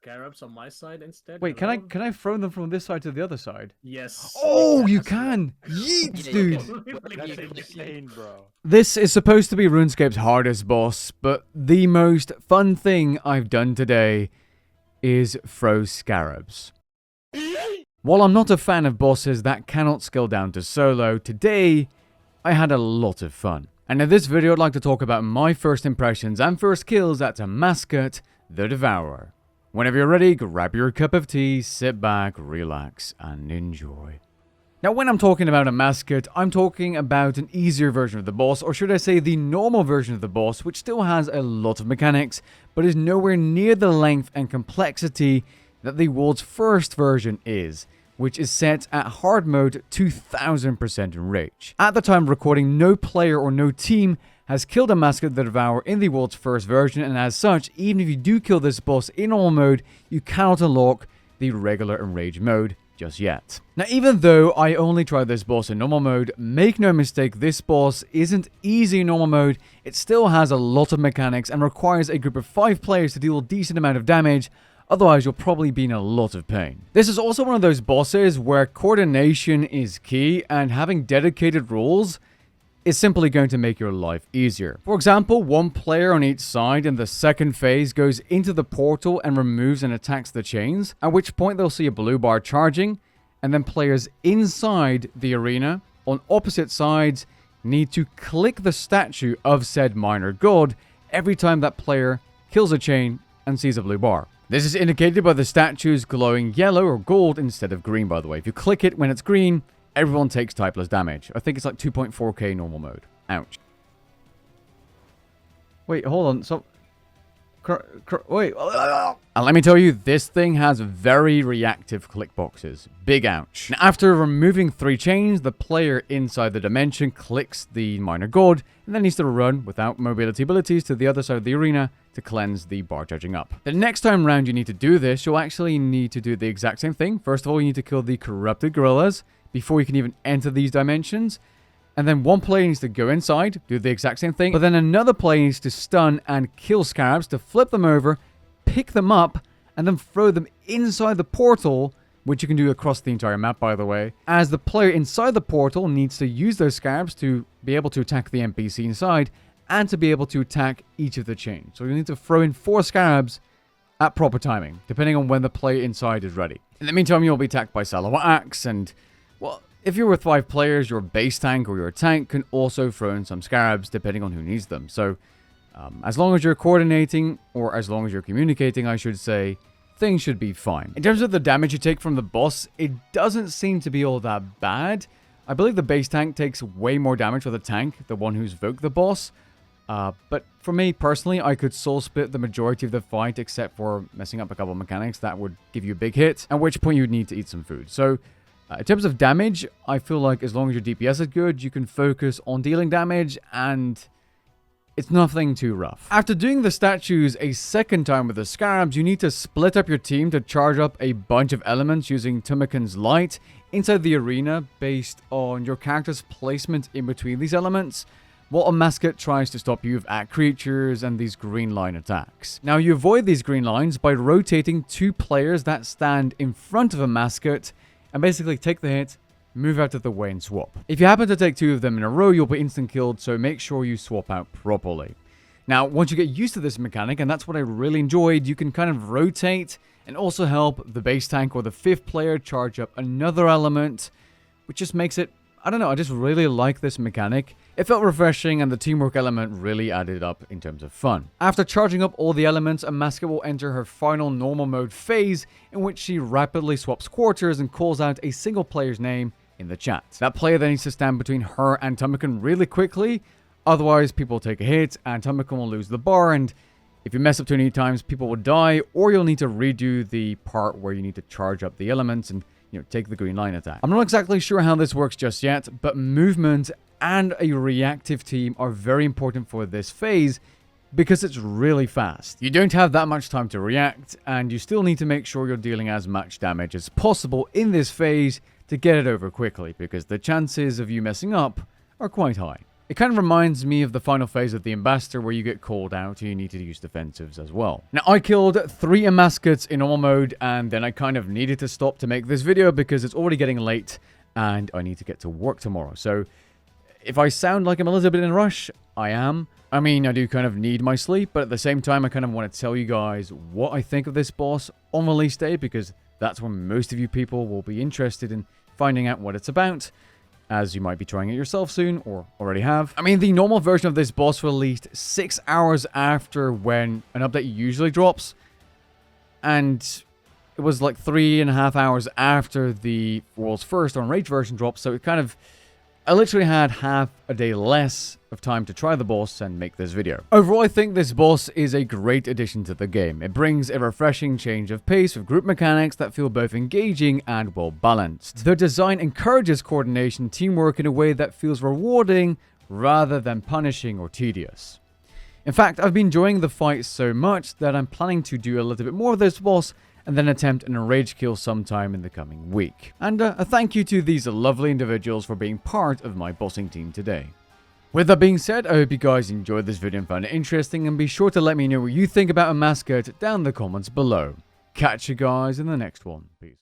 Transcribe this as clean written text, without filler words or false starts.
scarabs on my side instead. Wait, Hello? can I throw them from this side to the other side? Yes. Oh, you as well. can! Yeet, Yeah, dude! That's Yes, insane, bro. This is supposed to be RuneScape's hardest boss, but the most fun thing I've done today is throw scarabs. While I'm not a fan of bosses that cannot scale down to solo, today I had a lot of fun. And in this video I'd like to talk about my first impressions and first kills at Amascut the Devourer. Whenever you're ready, grab your cup of tea, sit back, relax, and enjoy. Now when I'm talking about Amascut, I'm talking about an easier version of the boss, or should I say the normal version of the boss, which still has a lot of mechanics, but is nowhere near the length and complexity that the world's first version is, which is set at hard mode 2000% in rage. At the time of recording, no player or no team has killed Amascut the Devourer in the world's first version, and as such, even if you do kill this boss in normal mode, you cannot unlock the regular and rage mode just yet. Now, even though I only tried this boss in normal mode, make no mistake, this boss isn't easy in normal mode. It still has a lot of mechanics and requires a group of 5 players to deal a decent amount of damage. Otherwise, you'll probably be in a lot of pain. This is also one of those bosses where coordination is key, and having dedicated rules is simply going to make your life easier. For example, one player on each side in the second phase goes into the portal and removes and attacks the chains, at which point they'll see a blue bar charging, and then players inside the arena on opposite sides need to click the statue of said minor god every time that player kills a chain and sees a blue bar. This is indicated by the statues glowing yellow or gold instead of green, by the way. If you click it when it's green, everyone takes typeless damage. I think it's like 2.4k normal mode. Ouch. Wait, hold on. So, wait. And let me tell you, this thing has very reactive click boxes. Big ouch. Now, after removing 3 chains, the player inside the dimension clicks the minor god, and then needs to run without mobility abilities to the other side of the arena to cleanse the bar charging up. The next time round you need to do this, you'll actually need to do the exact same thing. First of all, you need to kill the corrupted gorillas before you can even enter these dimensions. And then one player needs to go inside, do the exact same thing, but then another player needs to stun and kill scarabs to flip them over, pick them up, and then throw them inside the portal, which you can do across the entire map, by the way, as the player inside the portal needs to use those scarabs to be able to attack the NPC inside, and to be able to attack each of the chains. So you need to throw in 4 scarabs at proper timing, depending on when the player inside is ready. In the meantime, you'll be attacked by Salawa Axe, and, well, if you're with 5 players, your base tank or your tank can also throw in some scarabs, depending on who needs them. So, as long as you're coordinating, or as long as you're communicating, I should say, things should be fine. In terms of the damage you take from the boss, it doesn't seem to be all that bad. I believe the base tank takes way more damage for the tank, the one who's Voked the boss. But for me, personally, I could soul split the majority of the fight, except for messing up a couple of mechanics that would give you a big hit, at which point you'd need to eat some food. So, in terms of damage, I feel like as long as your DPS is good, you can focus on dealing damage, and it's nothing too rough. After doing the statues a second time with the scarabs, you need to split up your team to charge up a bunch of elements using Tumikin's Light inside the arena based on your character's placement in between these elements, while Amascut tries to stop you at creatures and these green line attacks. Now, you avoid these green lines by rotating 2 players that stand in front of Amascut and basically take the hit, move out of the way, and swap. If you happen to take 2 of them in a row, you'll be instant killed, so make sure you swap out properly. Now, once you get used to this mechanic, and that's what I really enjoyed, you can kind of rotate and also help the base tank or the 5th player charge up another element, which just makes it, I don't know, I just really like this mechanic. It felt refreshing, and the teamwork element really added up in terms of fun. After charging up all the elements, Amascut will enter her final normal mode phase, in which she rapidly swaps quarters and calls out a single player's name in the chat. That player then needs to stand between her and Tumikin really quickly, otherwise people will take a hit and Tumikin will lose the bar, and if you mess up too many times, people will die, or you'll need to redo the part where you need to charge up the elements and take the green line attack. I'm not exactly sure how this works just yet, but movement and a reactive team are very important for this phase because it's really fast. You don't have that much time to react, and you still need to make sure you're dealing as much damage as possible in this phase to get it over quickly, because the chances of you messing up are quite high. It kind of reminds me of the final phase of the Ambassador where you get called out and you need to use defensives as well. Now, I killed 3 Amascuts in normal mode, and then I kind of needed to stop to make this video because it's already getting late and I need to get to work tomorrow. So if I sound like I'm a little bit in a rush, I am. I mean, I do kind of need my sleep, but at the same time, I kind of want to tell you guys what I think of this boss on release day, because that's when most of you people will be interested in finding out what it's about, as you might be trying it yourself soon, or already have. I mean, the normal version of this boss released 6 hours after when an update usually drops, and it was like 3.5 hours after the World's First on Rage version dropped, so it kind of... I literally had half a day less of time to try the boss and make this video. Overall, I think this boss is a great addition to the game. It brings a refreshing change of pace with group mechanics that feel both engaging and well balanced. The design encourages coordination and teamwork in a way that feels rewarding rather than punishing or tedious. In fact, I've been enjoying the fight so much that I'm planning to do a little bit more of this boss and then attempt an rage kill sometime in the coming week. And a thank you to these lovely individuals for being part of my bossing team today. With that being said, I hope you guys enjoyed this video and found it interesting, and be sure to let me know what you think about Amascut down in the comments below. Catch you guys in the next one. Peace.